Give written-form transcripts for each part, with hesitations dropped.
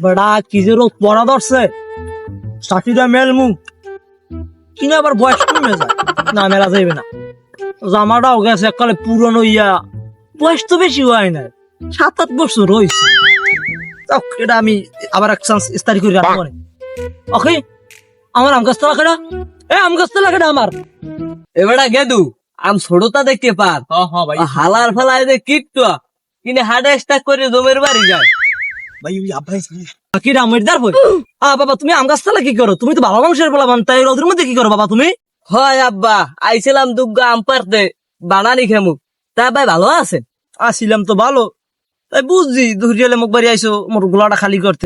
বড়া কি যে রোগ পড়া ধরছে, সাথীরা মেলমু কিনা আবার বয়স কমে যায়, না মেলা যাইবে না। জামাটাও গেছে এককালে পুরনো ইয়া, বয়স তো বেশি হয় না, 7-8 বছর হয়েছে। এটা আমি আবার এক চান্স ইস্তারি করে রাখবো। ওকে, আমার আম গাছতলা কেডা? আম গাছতলা কেডা আমার? এবারে গেদু আম ছোটতা দেখতে পার, হালার ফালায় দে কিট্টু কিনে হাডে স্টাক করে জমের বাড়ি যায়। কি রামেরদার হই? বাবা তুমি আম গাছতলা কি করো? তুমি তো ভালো মানুষের বলা বান, তাই রোদের মধ্যে কি করো বাবা তুমি? হয় আব্বা, আইছিলাম দুগ্গা আম পারতে, বানানি খেমু। তা ভাই ভালো আছেন? আসিলাম তো ভালো, তাই বুঝছি ধরিয়ালে মুখ বাড়ি আইসো মোর গোলাটা খালি করতে।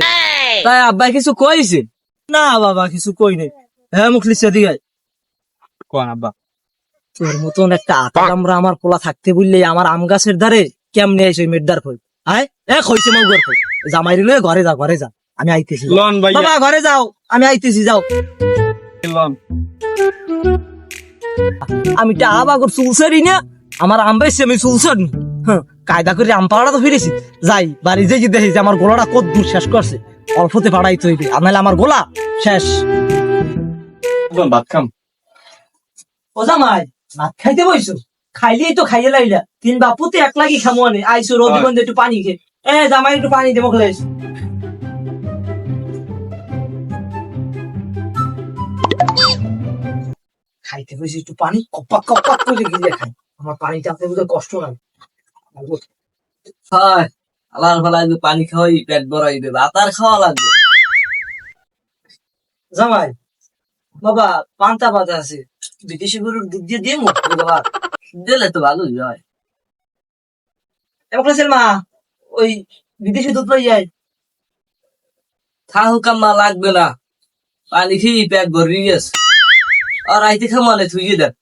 তাই আব্বা কিছু কইছে? না বাবা কিছু কই নাই। হ্যাঁ মুখ লিখছে দিগাই কোন আব্বা? তোর মতন একটা আতা কামরা আমার পোলা থাকতে বললে আমার আম গাছের ধারে কেমনে আইসো মেডদার কই? আয় কইছে মৌ গর্ভ জামাই রে ঘরে যা, ঘরে যা, আমি আইতেছি। লন ভাইয়া, বাবা ঘরে যাও, আমি আইতেছি, যাও। লন। আমি টা আবার চুলসারি না, আমার আম পাইছি আমি চুলসারি। কায়দা করে আম পাড়া তো ফিরেছি, যাই বাড়ি যাই দেখি যে আমার গোলাটা কত দূর শেষ করছে। অল্পতে পাড়াই তৈরি, আর নাহলে আমার গোলা শেষ। ভাত খাম। ও জামাই ভাত খাইতে বইছো? খাইলেই তো খাইয়ে লাইলা, 3 বাপুতে এক লাগি খামো আনে আইসো রোদ একটু পানি খে। জামাই একটু পানি দে মুখলে। খাইতে বসে একটু পানি কপাক কপাক করে গিলে খাই, আমার পানিটা আপনি বুঝে কষ্ট নাই। হয় হালার ফালায় পানি খাওয়াই পেট ভরাই দেবে, আতার খাওয়া লাগবে। জামাই বাবা পান্তা ভাত আছে, বিদেশি গরুর দুধ দিয়ে দিয়ে মুখ বাবা দিলে তো ভালোই হয়। এবার মা ওই বিদেশি দুধ লই যায়। থাহু কাম্মা লাগবে না, পানি খেয়ে পেট ভরি গেছে। আর আইতে খামালে থুইয়ে দেন।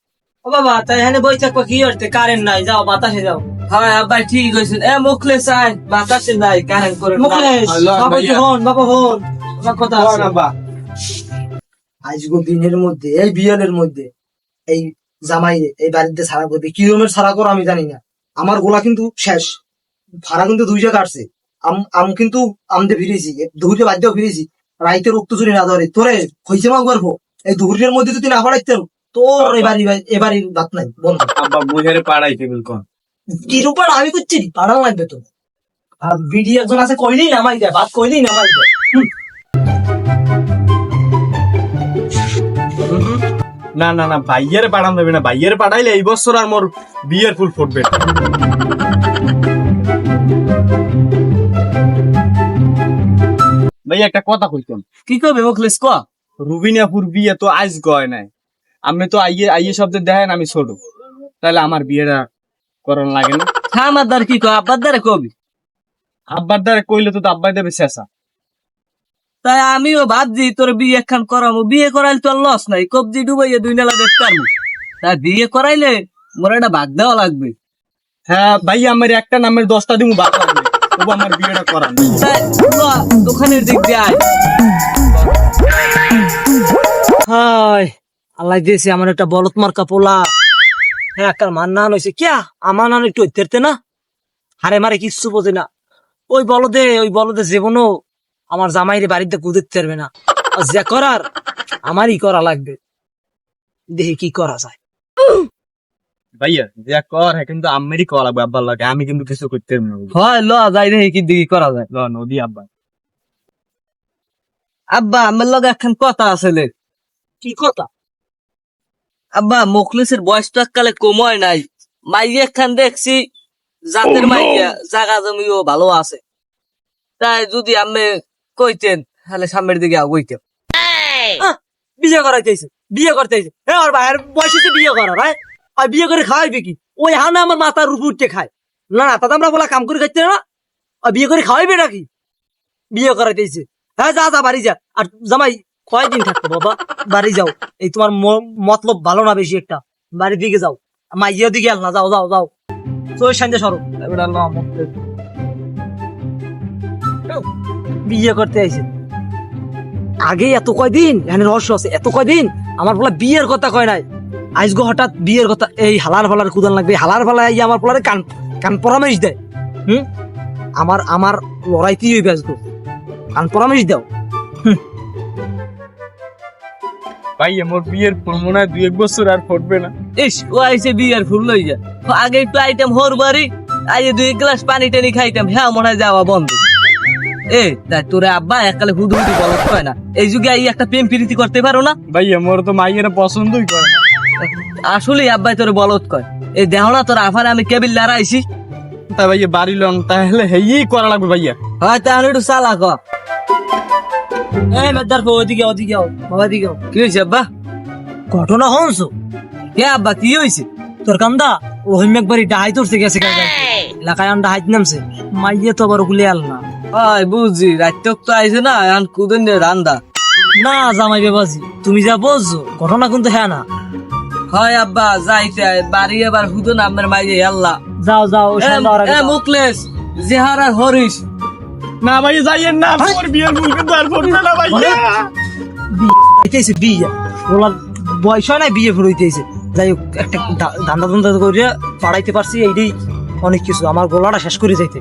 ও বাবা তাই এখানে বই থাকবো কি করতে? কারেন্ট নাই, যাও বাতাসে যাও। হয় আব্বা ঠিক হয়েছেন। মুখলে চাই বাতাসে নাই, কারেন্ট করে না। মুখলেশ বাবা কি হন, বাবা হন, আমার কথা কোন আছে। আব্বা? আজগো দিনের মধ্যে এই বিয়ানের মধ্যে এই জামাই এই বাড়িতে ছাড়া করবে, কি রকমের ছাড়া করো আমি জানি না। আমার গোলা কিন্তু শেষ, ভাড়া কিন্তু 2 জায়গা কাটছে। আম কিন্তু আমদে ফিরেছি, দুহুরে বাদ্যও ফিরেছি, রাইতে রক্ত চুরি না ধরে তোরে হয়েছে মা গর্ভ। এই দুহুরের মধ্যে যদি না পড়াইতে তোর এবারই বাত নাই বন্ধ। আব্বা মুহেরে পাড়াইতে বলকন। কি রূপার আমি করছি পাড়ানো লাগবে তো। আর বিডি একজন আছে কইলেই নামাই দেয়, বাদ কইলেই নামাই দেয়। না না না, ভাইয়ের পাড়ান দেবে না, ভাইয়ের পাড়াইলে এই বছর আর মোর বিয়ের ফুল ফুটবে। ভাই একটা কথা কইতাম। কি করবে মুখলেস ক? রুবিনাপুর বিয়ে তো আজ গয় নাই, আমি তো আইয়ে শব্দ দেখেন আমি ছোট, তাহলে আমার বিয়েটা করন লাগে না? আমার দ্বার কি কয়, আব্বার দ্বারা কবি। আব্বার দ্বারা কইলে তো আব্বাই দেবে শেষা। তাই আমিও ভাবছি তোর বিয়ে একখান করামো, বিয়ে করাইলে তোর লস নাই, কবজি ডুবাইয়ে 2 নেলা দেখতাম। তা বিয়ে করাইলে মোর একটা ভাগ দেওয়া লাগবে। হ্যাঁ ভাই, আমার একটা নামের 10টা দিমু বাদ লাগবে, তবু আমার বিয়েটা করান। তাই দোকানের দিক দিয়ে আয়। হাই আল্লাহ দিয়েছে আমার একটা বলত মার্কা পোলা। হ্যাঁ কাল মান না হয়েছে কিয়া আমার নান একটু ঐতেরতে না, হারে মারে কিচ্ছু বোঝে না। ওই বলদে জীবনও আমার জামাইরে বাড়িতে কুদিতে পারবে না। আর যা করার আমারই করা লাগবে, দেখি কি করা যায়। ভাইয়া যে কর হ্যাঁ, কিন্তু আমেরই করা লাগবে আব্বার লাগে, আমি কিন্তু কিছু করতে পারবো না। হয় ল যাই দেখি কি দিকে করা যায়। নদী আব্বা। আব্বা আমার লগে একখান কথা আছে। কি কথা? আব্বা মুখলিসের বয়সটা কালে কময় নাই, মাইয়া একখান দেখছি জাতের মাইয়া, জাগা জমিও ভালো আছে। তাই যদি আমি কইতেন তাহলে সামনের দিকে আগুইতাম। বিয়ে করাইতেছে, বিয়ে করতেছে ওর ভাইয়ের বয়সে বিয়ে করার হয়। আর বিয়ে করে খাওয়াইবে কি? ওই হানা আমার মাথার উপর উঠে খায় না, না তাতে আমরা বলা কাম করে খাইতে না। আর বিয়ে করে খাওয়াইবে নাকি? বিয়ে করাইতেছে। হ্যাঁ যা যা বাড়ি যা। আর জামাই কয়দিন থাকতো বাবা, বাড়ি যাও। এই তোমার মতলব ভালো না বেশি একটা, বাড়ির দিকে যাও। মাইয়ের দিকে না, যাও যাও যাও, তোর সাথে সরো। বিয়ে করতে আইছে আগে এত কয়দিন, এখানে রহস্য আছে, এত কয়দিন আমার বলা বিয়ের কথা কয় নাই। আজগো হঠাৎ বিয়ের কথা, এই হালার ফালার কুদান লাগবে, হালার ফালা আমার পোলারে কান কান পরামর্শ দেয়। আমার আমার লড়াইতেই হয়ে ব্যস্ত কারণ পরামর্শ দাও ভাই আমার বিয়ের ফুল মনে হয় 2-1 বছর আর ফুটবে না। ইস ও আইছে বিয়ার ফুল লই যা আগে একটু আইটেম হর বাড়ি আইয়ে 2 গ্লাস পানি টানি খাইতাম হ্যাঁ মনে হয় যাওয়া বন্ধ এ তাই তোরে আব্বা এককালে হুদু হুদু বলত কয় না এই যুগে আই একটা প্রেম প্রীতি করতে পারো না ভাই আমার তো মাইয়েরা পছন্দই করে না। আসলে আব্বাই তোরে বলত কয় এই দেহ না তোর আফারে আমি কেবিল লড়াইছি তাই ভাইয়া বাড়ি লং তাহলে হেই করা লাগবে ভাইয়া। হয় তাহলে একটু চালা ক এই মেদার ওদিকে ওদিকে বাবা দিকে কি হয়েছে আব্বা ঘটনা হনছো কে আব্বা কি হয়েছে তোর কান্দা ও হইম একবারই ডাহাই তোরছে গেছে এলাকায় আন ডাহাইত নামছে মাইয়ে তো আবার গুলি আল না হয় বুঝছি রাত্রে তো আইছে না এখন কুদিন রান্দা না জামাই বেবাজি তুমি যা বলছো ঘটনা কিন্তু হ্যাঁ না হয় আব্বা যাইতে বাড়ি এবার হুদু নামের মাইয়ে আল্লাহ যাও যাও ওই সামনে যাওয়ার আগে যাও। মুকলেশ জেহার আর হরিশ না ভাইয়া যাইয়েন না আমার বিয়ের ফুল কিন্তু আর ফুটবে না ভাইয়া। হইতেছে বিয়ে ওলার বয়স হয় না বিয়ে হইতেছে যাই হোক একটা ধান্দা ধান্দা করে পাড়াইতে পারছি এইটাই অনেক কিছু আমার গলাটা শেষ করে যাইতে